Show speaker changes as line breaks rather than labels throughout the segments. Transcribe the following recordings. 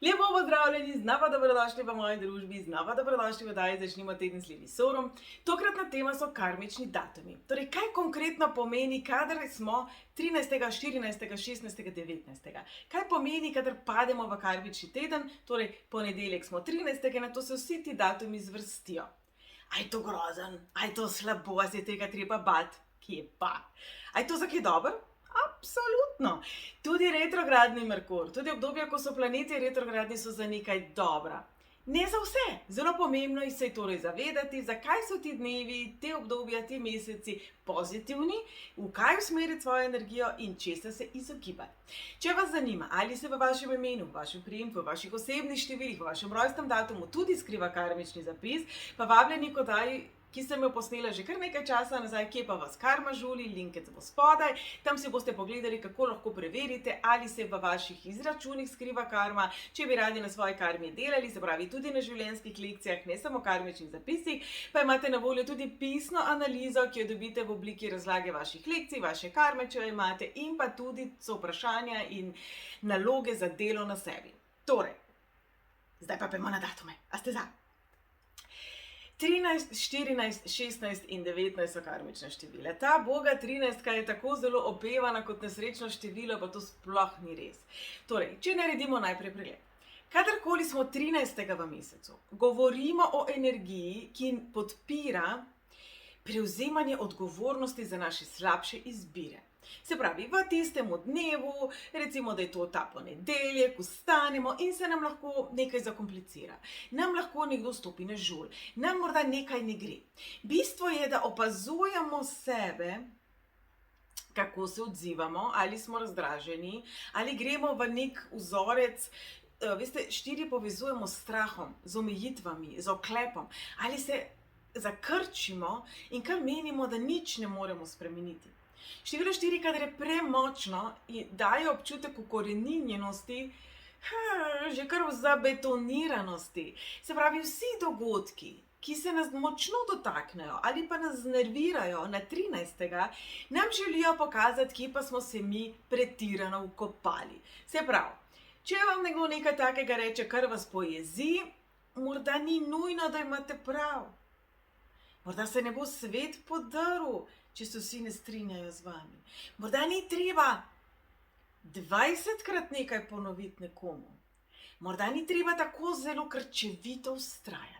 Lepo pozdravljeni, znova dobrodošli v moji družbi, znova dobrodošli v oddaji Začnimo teden s Livisorom. Tokratna tema so karmični datumi. Torej, kaj konkretno pomeni, kadar smo 13., 14., 16., 19. Kaj pomeni, kadar pademo v karmični teden, torej ponedeljek smo 13., na to se vsi ti datumi zvrstijo. A je to grozen, a je to slabo, a se tega treba bati? Kje pa? A je to za kaj dobro? Absolutno. Tudi retrogradni Merkur, tudi obdobja, ko so planeti retrogradni, so za nekaj dobra. Ne za vse. Zelo pomembno je se torej zavedati, zakaj so ti dnevi, te obdobja, ti meseci pozitivni, v kaj usmeriti svojo energijo in česa se izogibati. Če vas zanima, ali se v vašem imenu, v vašem priimku, v vaših osebnih številih, v vašem rojstnem datumu tudi skriva karmični zapis, pa vabljeni k oddaji, ki sem jo posnela že kar nekaj časa nazaj, Kje pa vas karma žuli, linkec bo spodaj, tam si boste pogledali, kako lahko preverite, ali se v vaših izračunih skriva karma. Če bi radi na svoji karmi delali, se pravi tudi na življenjskih lekcijah, ne samo karmičnih zapisih, pa imate na voljo tudi pisno analizo, ki jo dobite v obliki razlage vaših lekcij, vaše karme, če jo imate, in pa tudi so vprašanja in naloge za delo na sebi. Torej, zdaj pa pojmo na datume. A ste za? 13, 14, 16 in 19 so karmične števile. Ta boga 13 je tako zelo opevana kot nesrečno število, pa to sploh ni res. Torej, če naredimo najprej pregled. Kadarkoli smo 13. v mesecu, govorimo o energiji, ki podpira prevzemanje odgovornosti za naše slabše izbire. Se pravi, v tistem dnevu, recimo, da je to ta ponedeljek, vstanemo in se nam lahko nekaj zakomplicira. Nam lahko nekdo stopi na žulj, nam morda nekaj ne gre. Bistvo je, da opazujemo sebe, kako se odzivamo, ali smo razdraženi, ali gremo v nek vzorec. Veste, 4 povezujemo s strahom, z omejitvami, z oklepom, ali se zakrčimo in kar menimo, da nič ne moremo spremeniti. Število 4, kadar je premočno in daje občutek ukoreninjenosti, že kar v zabetoniranosti. Se pravi, vsi dogodki, ki se nas močno dotaknejo ali pa nas znervirajo na 13. nam želijo pokazati, kje pa smo se mi pretirano vkopali. Se pravi, če vam nekdo nekaj takega reče, kar vas pojezi, morda ni nujno, da imate prav. Morda se ne bo svet podrl, če se vsi ne strinjajo z vami. Morda ni treba 20-krat nekaj ponoviti nekomu. Morda ni treba tako zelo krčevito vztrajati.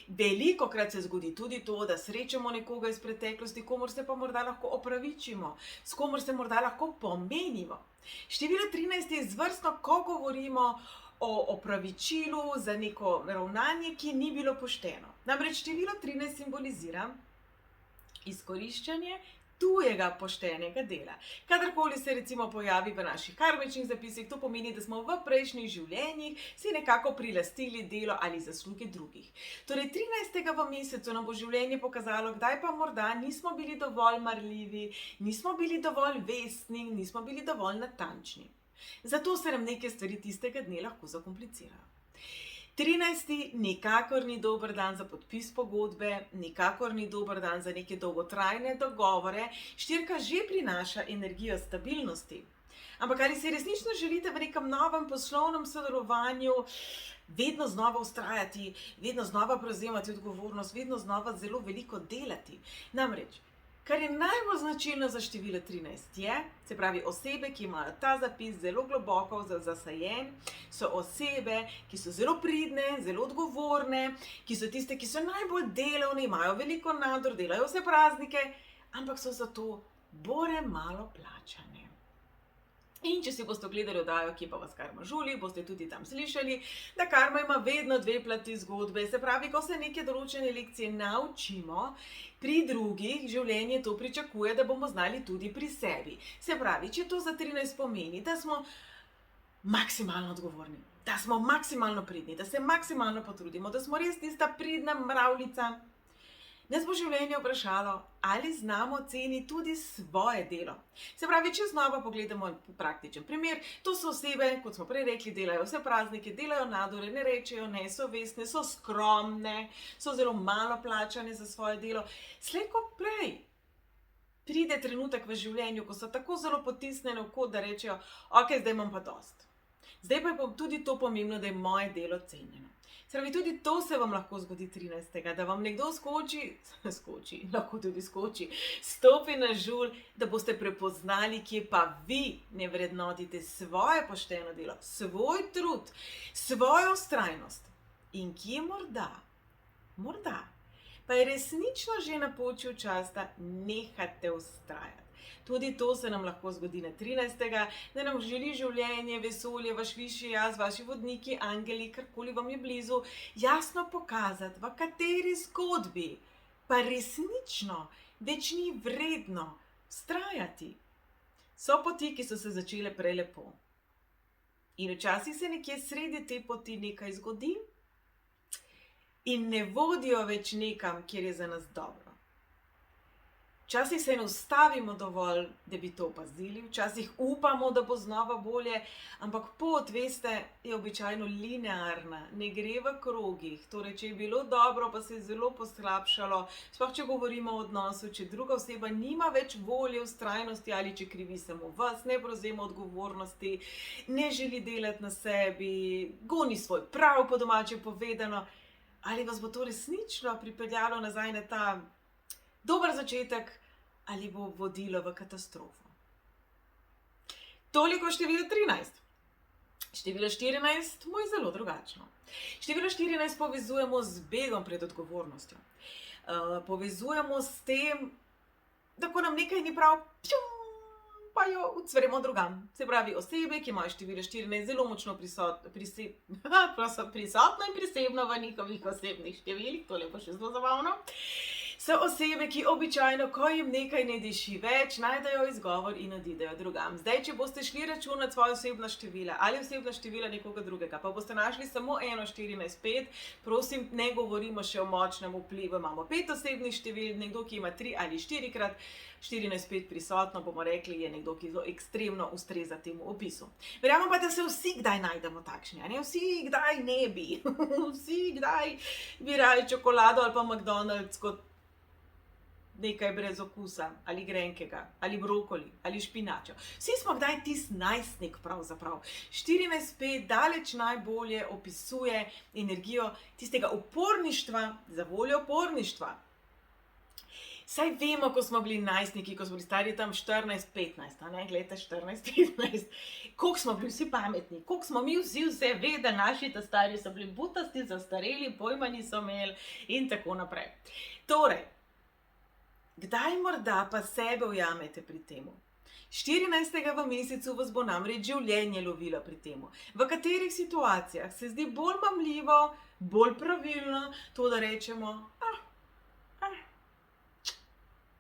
Velikokrat se zgodi tudi to, da srečamo nekoga iz preteklosti, komur se pa morda lahko opravičimo, s komur se morda lahko pomenimo. Število 13 je izvrstno, ko govorimo o opravičilu za neko ravnanje, ki ni bilo pošteno. Namreč število 13 simbolizira izkoriščanje tujega poštenega dela. Kadarkoli se recimo pojavi v naših karmičnih zapisih, to pomeni, da smo v prejšnjih življenjih si nekako prilastili delo ali zasluge drugih. Torej, 13. v mesecu nam bo življenje pokazalo, kdaj pa morda nismo bili dovolj marljivi, nismo bili dovolj vestni, nismo bili dovolj natančni. Zato se nam neke stvari tistega dne lahko zakomplicirajo. 13. nikakor ni dober dan za podpis pogodbe, nikakor ni dober dan za neke dolgotrajne dogovore. 4 že prinaša energijo stabilnosti. Ampak ali si resnično želite v nekem novem poslovnem sodelovanju vedno znova vztrajati, vedno znova prevzemati odgovornost, vedno znova zelo veliko delati? Namreč, kar je najbolj značilno za število 13 je, se pravi, osebe, ki imajo ta zapis zelo globoko zasajen, so osebe, ki so zelo pridne, zelo odgovorne, ki so tiste, ki so najbolj delovne, imajo veliko nadur, delajo vse praznike, ampak so zato bore malo plačane. In če si boste gledali oddajo Kje pa vas karma žuli, boste tudi tam slišali, da karma ima vedno 2 plati zgodbe. Se pravi, ko se neke določene lekcije naučimo, pri drugih življenje to pričakuje, da bomo znali tudi pri sebi. Se pravi, če to za 13 pomeni, da smo maksimalno odgovorni, da smo maksimalno pridni, da se maksimalno potrudimo, da smo res tista pridna mravljica, nas bo življenje vprašalo, ali znamo ceniti tudi svoje delo. Se pravi, če znova pogledamo praktičen primer, to so osebe, kot smo prej rekli, delajo vse praznike, delajo nadure, ne rečejo ne, so vestne, so skromne, so zelo malo plačane za svoje delo. Slej ko prej pride trenutek v življenju, ko so tako zelo potisnjene v kot, da rečejo, ok, zdaj imam pa dosti. Zdaj pa je tudi to pomembno, da je moje delo cenjeno. Se pravi, tudi to se vam lahko zgodi 13., da vam nekdo lahko tudi skoči, stopi na žulj, da boste prepoznali, kje pa vi ne vrednotite svoje pošteno delo, svoj trud, svojo vztrajnost in kje morda, pa je resnično že napočil čas, da nehate vztrajati. Tudi to se nam lahko zgodi na 13., da nam želi življenje, vesolje, vaš višji jaz, vaši vodniki, angeli, karkoli vam je blizu, jasno pokazati, v kateri zgodbi pa resnično več ni vredno vztrajati. So poti, ki so se začele prelepo. In včasih se nekje sredi te poti nekaj zgodi in ne vodijo več nekam, kjer je za nas dobro. Včasih se ne ustavimo dovolj, da bi to opazili, včasih upamo, da bo znova bolje, ampak pot, veste, je običajno linearna, ne gre v krogih. Torej, če je bilo dobro, pa se je zelo poslabšalo, sploh če govorimo o odnosu, če druga oseba nima več volje, vztrajnosti ali če krivi samo vas, ne prevzema odgovornosti, ne želi delati na sebi, goni svoj prav, po domače povedano, ali vas bo to resnično pripeljalo nazaj na ta dober začetek ali bo vodilo v katastrofo. Toliko število 13. Število 14 mu je zelo drugačno. Število 14 povezujemo z begom pred odgovornostjo. Povezujemo s tem, da ko nam nekaj ni prav, pa jo ucvremo drugam. Se pravi, osebe, ki imajo število 14 zelo močno prisotno in prisebno v njihovih osebnih številih, tole pa še zelo zabavno, so osebe, ki običajno, ko jim nekaj ne diši več, najdejo izgovor in odidejo drugam. Zdaj, če boste šli računati svoje osebna števila ali osebna števila nekoga drugega, pa boste našli samo eno 14-5, prosim, ne govorimo še o močnem vplivu. Imamo 5 osebnih števil, nekdo, ki ima 3 ali 4-krat 14-5 prisotno, bomo rekli, je nekdo, ki zelo ekstremno ustreza temu opisu. Verjamem pa, da se vsi kdaj najdemo takšni, ne? Vsi kdaj ne bi. Vsi kdaj bi raje čokolado ali pa McDonald's kot nekaj brez okusa, ali grenkega, ali brokoli, ali špinačo. Vsi smo kdaj tisti najstnik pravzaprav. 14-5 daleč najbolje opisuje energijo tistega uporništva za voljo uporništva. Saj vemo, ko smo bili najstniki, ko smo bili stari tam 14-15, ne, gledajte, 14-15, koliko smo bili vsi pametni, koliko smo mi vsi vse vedeli, naši ta stari so bili butasti, zastareli, pojma niso imeli in tako naprej. Torej, kdaj morda pa sebe ujamete pri temu? 14. v mesecu vas bo namreč življenje lovilo pri temu. V katerih situacijah se zdi bolj mamljivo, bolj pravilno to, da rečemo,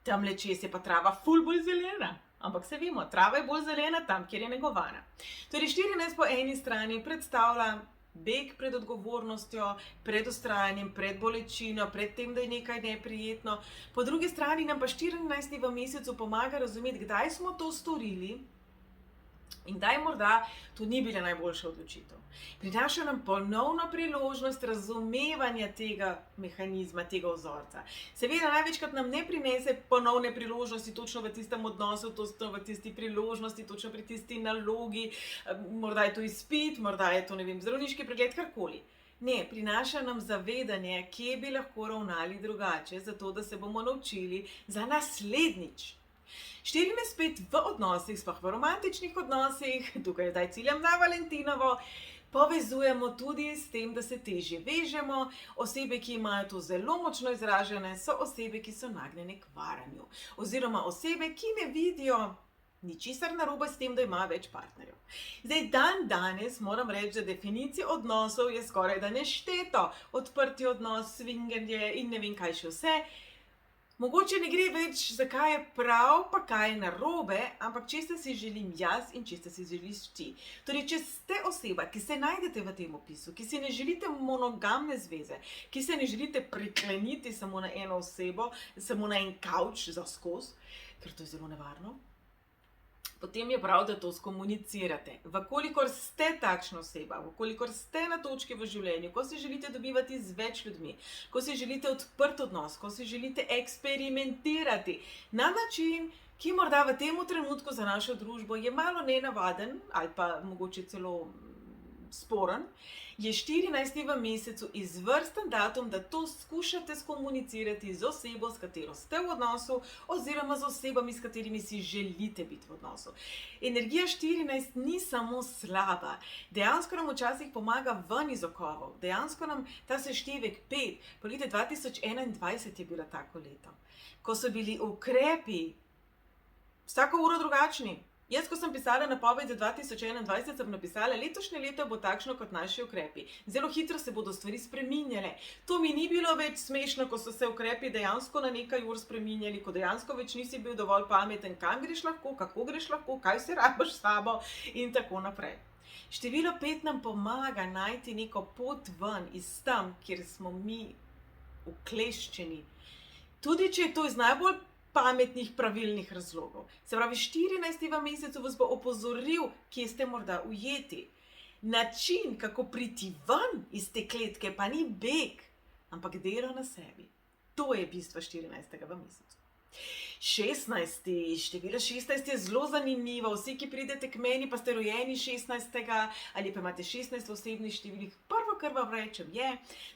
tamle čez je pa trava ful bolj zelena. Ampak se vemo, trava je bolj zelena tam, kjer je negovana. Torej 14 po eni strani predstavlja beg pred odgovornostjo, pred vztrajanjem, pred bolečino, pred tem, da je nekaj neprijetno. Po drugi strani nam pa 14. v mesecu pomaga razumeti, kdaj smo to storili in kdaj morda to ni bila najboljša odločitev. Prinaša nam ponovno priložnost razumevanja tega mehanizma, tega vzorca. Seveda največkrat nam ne prinese ponovne priložnosti točno v tistem odnosu, točno v tisti priložnosti, točno pri tisti nalogi, morda je to izpit, morda je to, ne vem, zdravniški pregled, karkoli. Ne, prinaša nam zavedanje, kje bi lahko ravnali drugače, zato da se bomo naučili za naslednjič. 14-5 v odnosih, sploh v romantičnih odnosih, tukaj zdaj ciljam na Valentinovo, povezujemo tudi s tem, da se težje vežemo. Osebe, ki imajo to zelo močno izražene, so osebe, ki so nagnjene k varanju. Oziroma osebe, ki ne vidijo ničesar narobe s tem, da ima več partnerjev. Zdaj, danes moram reči, da definicija odnosov je skoraj da nešteto. Odprti odnos, swingerje in ne vem kaj še vse. Mogoče ne gre več, zakaj je prav, pa kaj je narobe, ampak česa si želim jaz in česa si želiš ti. Torej, če ste oseba, ki se najdete v tem opisu, ki si ne želite monogamne zveze, ki se ne želite prikleniti samo na eno osebo, samo na en kavč za skozi, ker to je zelo nevarno, potem je prav, da to skomunicirate. Vkolikor ste takšna oseba, vkolikor ste na točki v življenju, ko si želite dobivati z več ljudmi, ko si želite odprt odnos, ko si želite eksperimentirati na način, ki morda v tem trenutku za našo družbo je malo nenavaden ali pa mogoče celo sporen, je 14. v mesecu izvrsten datum, da to skušate skomunicirati z osebo, s katero ste v odnosu, oziroma z osebami, s katerimi si želite biti v odnosu. Energija 14 ni samo slaba, dejansko nam včasih pomaga ven iz okovov, dejansko nam ta seštevek 5, po letu 2021 je bilo tako leto, ko so bili ukrepi vsako uro drugačni. Jaz, ko sem pisala napoved za 2021, sem napisala, letošnje leto bo takšno kot naši ukrepi. Zelo hitro se bodo stvari spreminjale. To mi ni bilo več smešno, ko so se ukrepi dejansko na nekaj ur spreminjali, ko dejansko več nisi bil dovolj pameten, kam greš lahko, kako greš lahko, kaj se rabiš s sabo in tako naprej. Število 5 nam pomaga najti neko pot ven iz tam, kjer smo mi ukleščeni. Tudi če je to iz najbolj pametnih, pravilnih razlogov. Se pravi, 14. v mesecu vas bo opozoril, kje ste morda ujeti. Način, kako priti ven iz te kletke, pa ni beg, ampak delo na sebi. To je bistvo 14. v mesecu. 16. Število 16 je zelo zanimivo. Vsi, ki pridete k meni, pa ste rojeni 16. ali pa imate 16 v osebnih številih, prvo, kar vam rečem, je,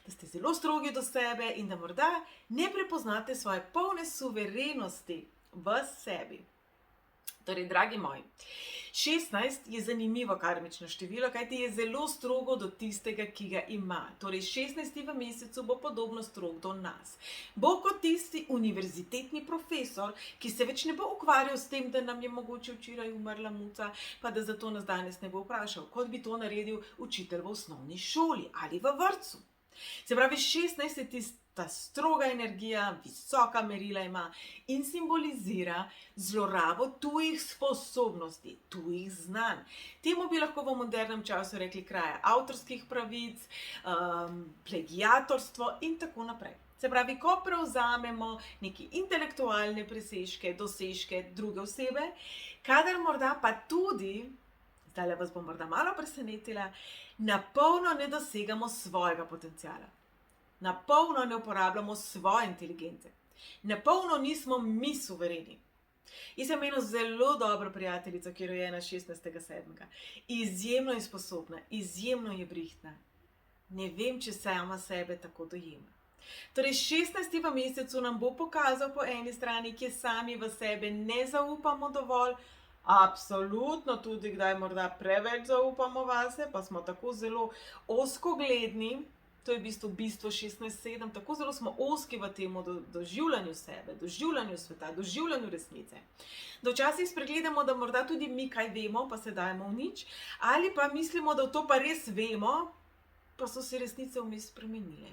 da ste zelo strogi do sebe in da morda ne prepoznate svoje polne suverenosti v sebi. Torej, dragi moji, 16 je zanimivo karmično število, kajti je zelo strogo do tistega, ki ga ima. Torej, 16. v mesecu bo podobno strog do nas. Bo kot tisti univerzitetni profesor, ki se več ne bo ukvarjal s tem, da nam je mogoče včeraj umrla muca, pa da zato nas danes ne bo vprašal, kot bi to naredil učitelj v osnovni šoli ali v vrtcu. Se pravi, 16 je tista stroga energija, visoka merila ima in simbolizira zlorabo tujih sposobnosti, tujih znanj. Temu bi lahko v modernem času rekli kraja avtorskih pravic, plagiatorstvo in tako naprej. Se pravi, ko prevzamemo neke intelektualne presežke, dosežke druge osebe, kadar morda pa tudi, zdaj vas bom morda malo presenetila, na polno ne dosegamo svojega potenciala. Na polno ne uporabljamo svoje inteligence. Na polno nismo mi suvereni. Jaz sem eno zelo dobro prijateljico, ki je rojena 16.7. Izjemno je sposobna, izjemno je brihtna. Ne vem, če sama sebe tako dojema. Torej, 16. v mesecu nam bo pokazal po eni strani, kje sami v sebe ne zaupamo dovolj, absolutno tudi kdaj morda preveč zaupamo vase, pa smo tako zelo ozkogledni, to je v bistvu 16.7, tako zelo smo ozki v tem doživljanju sebe, doživljanju sveta, doživljanju resnice. Da včasih spregledamo, da morda tudi mi kaj vemo, pa se dajemo v nič, ali pa mislimo, da to pa res vemo, pa so se resnice vmes spremenile.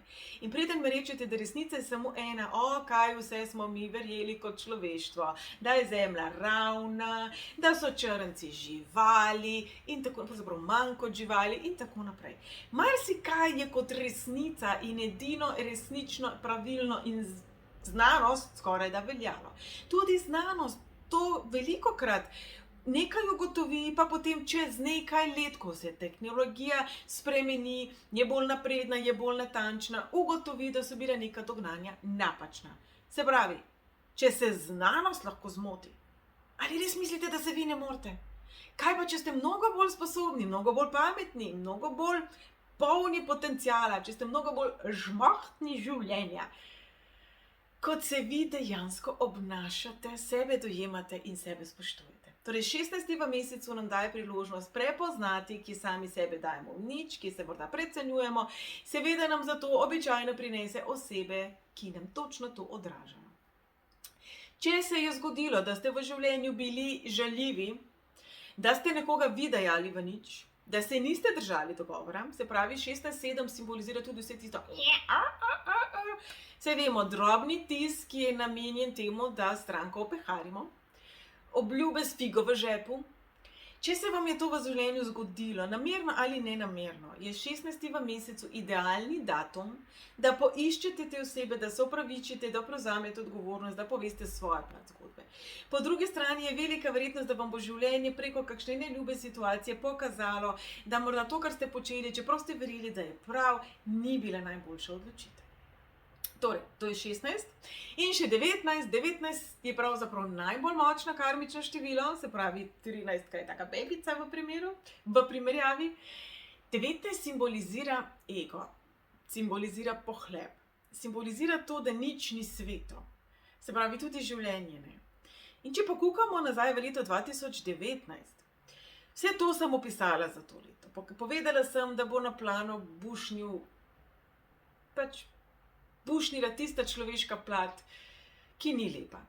In preden me rečete, da resnica je samo ena, kaj vse smo mi verjeli kot človeštvo, da je zemlja ravna, da so črnci živali, in tako pravzaprav manj kot živali, in tako naprej. Marsikaj je kot resnica in edino resnično, pravilno in znanost skoraj da veljalo. Tudi znanost to velikokrat nekaj ugotovi, pa potem čez nekaj let, ko se tehnologija spremeni, je bolj napredna, je bolj natančna, ugotovi, da so bila neka dognanja napačna. Se pravi, če se znanost lahko zmoti, ali res mislite, da se vi ne morete? Kaj pa, če ste mnogo bolj sposobni, mnogo bolj pametni, mnogo bolj polni potenciala, če ste mnogo bolj žmohtni življenja, kot se vi dejansko obnašate, sebe dojemate in sebe spoštujete. Torej, 16. v mesecu nam daje priložnost prepoznati, ki sami sebe dajemo v nič, ki se morda precenjujemo, seveda nam zato običajno prinese osebe, ki nam točno to odražajo. Če se je zgodilo, da ste v življenju bili žaljivi, da ste nekoga vi dajali v nič, da se niste držali dogovora, se pravi, 16.7 simbolizira tudi vse tisto, se vemo, drobni tisk, ki je namenjen temu, da stranko opeharimo, obljube s figo v žepu. Če se vam je to v življenju zgodilo, namerno ali nenamerno, je 16. v mesecu idealni datum, da poiščete te osebe, da se opravičite, da prevzamete odgovornost, da poveste svoje plat zgodbe. Po drugi strani je velika verjetnost, da vam bo življenje preko kakšne neljube situacije pokazalo, da morda to, kar ste počeli, čeprav ste verjeli, da je prav, ni bila najboljša odločitev. Torej, to je 16. In še 19. 19 je pravzaprav najbolj močno karmično število, se pravi 13, kaj je taka bebica v primerjavi. 19 simbolizira ego, simbolizira pohlep, simbolizira to, da nič ni sveto. Se pravi, tudi življenje ne. In če pokukamo nazaj v leto 2019, vse to sem opisala za to leto. Povedala sem, da bo na plano bušnila tista človeška plat, ki ni lepa.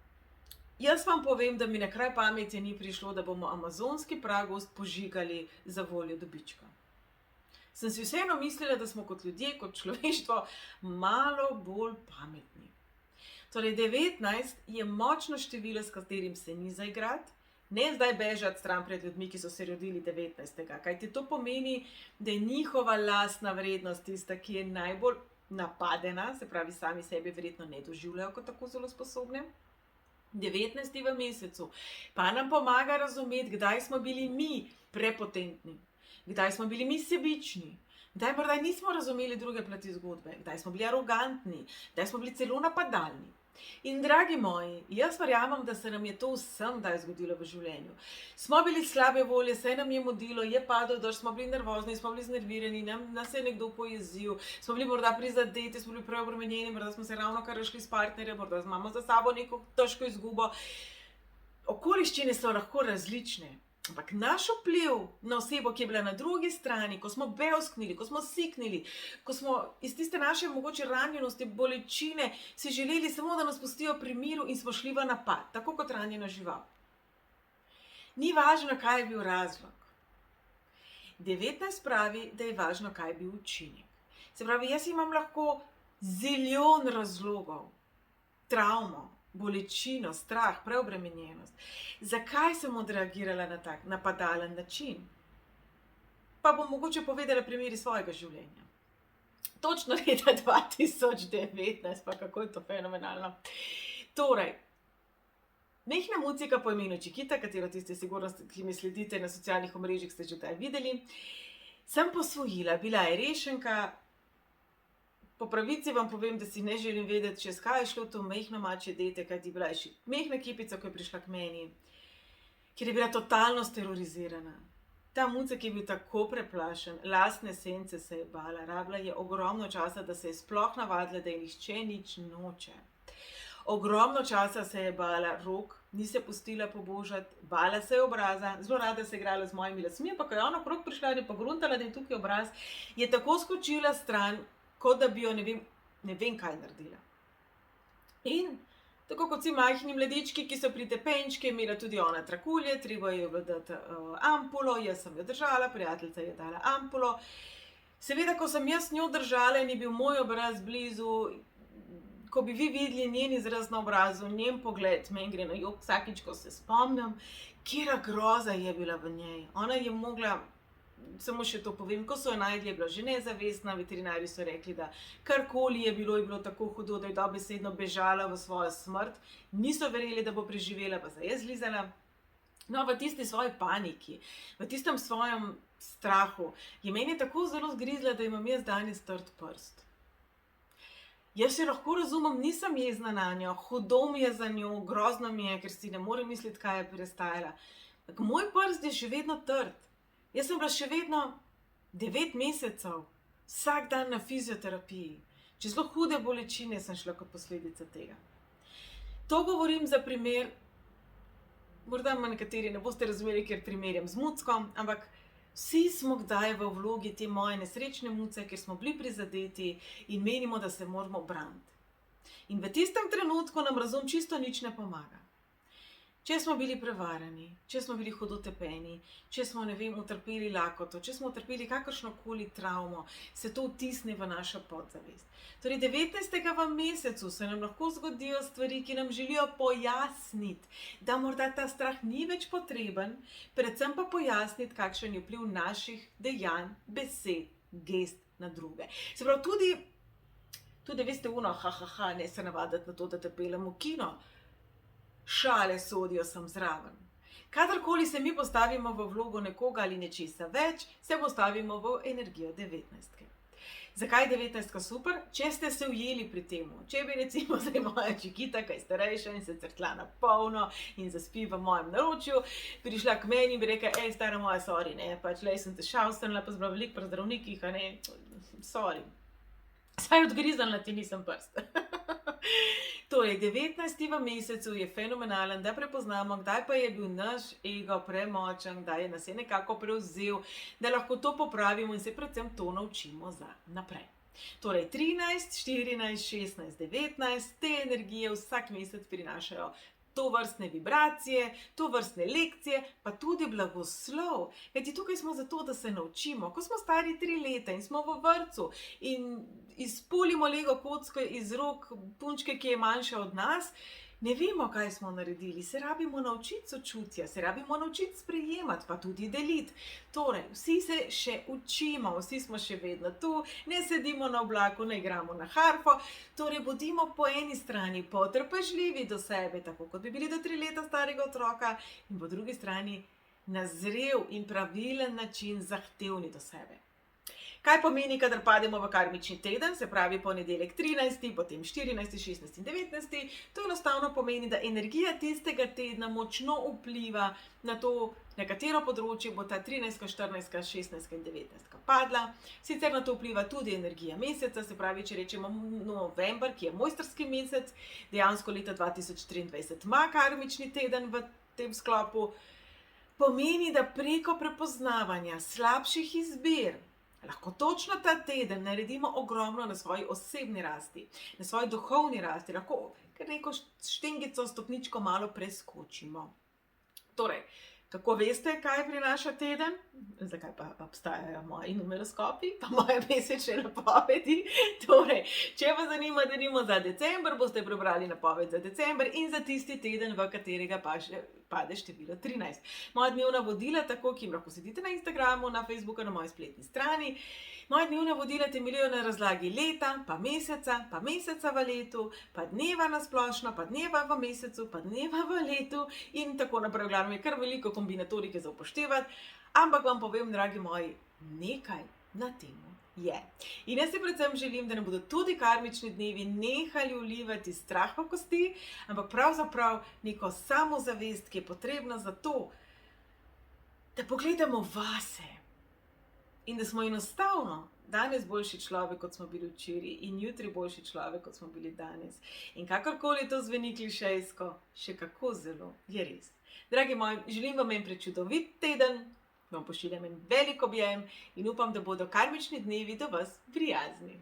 Jaz vam povem, da mi na kraj pameti ni prišlo, da bomo amazonski pragost požigali za voljo dobička. Sem si vseeno mislila, da smo kot ljudje, kot človeštvo, malo bolj pametni. Torej, 19 je močno število, s katerim se ni zaigrati, ne zdaj bežati stran pred ljudmi, ki so se rodili 19. Kajti to pomeni, da je njihova lastna vrednost tista, ki je najbolj napadena, se pravi, sami sebe verjetno ne doživljajo kot tako zelo sposobne. 19. v mesecu pa nam pomaga razumeti, kdaj smo bili mi prepotentni, kdaj smo bili mi sebični, kdaj morda nismo razumeli druge plati zgodbe, kdaj smo bili arogantni, kdaj smo bili celo napadalni. In dragi moji, jaz verjamem, da se nam je to vsem kdaj zgodilo v življenju. Smo bili slabe volje, se nam je mudilo, je padel dež, smo bili nervozni, smo bili znervirani, nas je nekdo pojezil, smo bili morda prizadeti, smo bili preobremenjeni, morda smo se ravno kar rešili s partnerjem, morda imamo za sabo neko težko izgubo. Okoliščine so lahko različne. Ampak naš vpliv na osebo, ki je bila na drugi strani, ko smo bevsknili, ko smo siknili, ko smo iz tiste naše mogoče ranjenosti, bolečine, si želeli samo, da nas pustijo pri miru in smo šli v napad, tako kot ranjena žival. Ni važno, kaj je bil razlog. 19 pravi, da je važno, kaj je bil učinek. Se pravi, jaz imam lahko zilijon razlogov, travmo, bolečino, strah, preobremenjenost. Zakaj sem odreagirala na tak napadalen način? Pa bom mogoče povedala primeri svojega življenja. Točno leta 2019, pa kako je to fenomenalno. Torej, mehna mucika po imenu Chiquita, katero tiste sigurno, ki mi sledite na socialnih omrežjih, ste že taj videli, sem posvojila, bila je rešenka. Po pravici vam povem, da si ne želim vedeti, čez kaj je šlo to mehno mačje dete, kajti bila je še mehna kipica, ko je prišla k meni, ker je bila totalno sterorizirana. Ta mucek je bil tako preplašen, lastne sence se je bala, rabila je ogromno časa, da se je sploh navadila, da je nihče nič noče. Ogromno časa se je bala rok, ni se pustila pobožati, bala se je obraza, zelo rada se je igrala z mojimi lasmi, pa ko je ona okrog prišla in je pogruntala, da je tukaj obraz, je tako skočila stran, kot da bi jo ne vem kaj naredila. In tako kot vsi majhni mladički, ki so pri tepenčki, imela tudi ona trakulje, treba je dati ampulo, jaz sem jo držala, prijateljica je dala ampulo. Seveda, ko sem jaz njo držala in je bil moj obraz blizu, ko bi vi videli njen izraz na obrazu, njen pogled, meni gre na jok vsakič, ko se spomnim, katera groza je bila v njej. Ona je mogla, samo še to povem, ko so jo najdli, je bila že nezavestna, veterinarji so rekli, da karkoli je bilo tako hudo, da je dobesedno bežala v svojo smrt, niso verjeli, da bo preživela, pa se je zlizala. No, v tisti svoji paniki, v tistem svojem strahu, je meni tako zelo zgrizla, da imam jaz danes trd prst. Jaz se lahko razumem, nisem jezna na njo, hudo mi je za njo, grozno mi je, ker si ne morem misliti, kaj je prestajala. Moj prst je še vedno trd. Jaz sem bila še vedno 9 mesecev, vsak dan na fizioterapiji. Čez zelo hude bolečine sem šla kot posledica tega. To govorim za primer, morda nekateri ne boste razumeli, ker primerjam z muckom, ampak vsi smo kdaj v vlogi te moje nesrečne muce, ker smo bili prizadeti in menimo, da se moramo braniti. In v tistem trenutku nam razum čisto nič ne pomaga. Če smo bili prevarani, če smo bili hudo tepeni, če smo, utrpeli lakoto, če smo utrpeli kakršnokoli travmo, se to vtisne v našo podzavest. Torej, 19. v mesecu se nam lahko zgodijo stvari, ki nam želijo pojasniti, da morda ta strah ni več potreben, predvsem pa pojasniti, kakšen je vpliv naših dejanj, besed, gest na druge. Se pravi, tudi veste ne se navaditi na to, da te peljem v kino. Šale sodijo sem zraven. Kadarkoli se mi postavimo v vlogo nekoga ali nečesa več, se postavimo v energijo 19. Zakaj je 19 super? Če ste se ujeli pri temu, če bi recimo zdaj moja čikita, ki je starejša in se crkla na polno in zaspi v mojem naročju, prišla k meni in bi rekla, stara moja, sorry, ne, pač lej sem te šavstvenila, pa zbral veliko pri zdravnikih, a ne, sorry. Saj odgrizala ti nisem prst. Torej, 19. v mesecu je fenomenalen, da prepoznamo, kdaj pa je bil naš ego premočen, kdaj je nas je nekako prevzel, da lahko to popravimo in se predvsem to naučimo za naprej. Torej, 13, 14, 16, 19, te energije vsak mesec prinašajo to vrstne vibracije, to vrstne lekcije, pa tudi blagoslov. Kajti tukaj smo zato, da se naučimo. Ko smo stari 3 leta in smo v vrtcu in izpulimo Lego kocko iz rok punčke, ki je manjša od nas, ne vemo, kaj smo naredili. Se rabimo naučiti sočutja, se rabimo naučiti sprejemati, pa tudi deliti. Torej, vsi se še učimo, vsi smo še vedno tu, ne sedimo na oblaku, ne igramo na harfo. Torej, bodimo po eni strani potrpežljivi do sebe, tako kot bi bili do 3 leta starega otroka, in po drugi strani na zrel in pravilen način zahtevni do sebe. Kaj pomeni, kadar pademo v karmični teden, se pravi ponedeljek 13., potem 14., 16. in 19. To enostavno pomeni, da energija tistega tedna močno vpliva na to, na katero področje bo ta 13., 14., 16. in 19. padla. Sicer na to vpliva tudi energija meseca, se pravi, če rečemo november, ki je mojstrski mesec, dejansko leta 2023 ima karmični teden v tem sklopu, pomeni, da preko prepoznavanja slabših izbir lahko točno ta teden naredimo ogromno na svoji osebni rasti, na svoji duhovni rasti, lahko kar neko štengico, stopničko malo preskočimo. Torej, kako veste, kaj prinaša teden? Zakaj pa obstajajo moji numeroskopi, pa moje mesečne napovedi? Torej, če vas zanima, denimo za december, boste prebrali napoved za december in za tisti teden, v katerega pade število 13. Moja dnevna vodila, tako, ki jim lahko sedite na Instagramu, na Facebooku, na moji spletni strani. Moja dnevna vodila temeljijo na razlagi leta, pa meseca v letu, pa dneva na splošno, pa dneva v mesecu, pa dneva v letu in tako naprej. Glavno je kar veliko kombinatorike za upoštevati, ampak vam povem, dragi moji, nekaj na temu je. In jaz si predvsem želim, da ne bodo tudi karmični dnevi nehali vlivati strah v kosti, ampak pravzaprav neko samozavest, ki je potrebna za to, da pogledamo vase in da smo enostavno danes boljši človek, kot smo bili včeraj, in jutri boljši človek, kot smo bili danes. In kakorkoli to zveni klišejsko, še kako zelo je res. Dragi moji, želim vam en prečudovit teden, vam pošiljam en velik objem in upam, da bodo karmični dnevi do vas prijazni.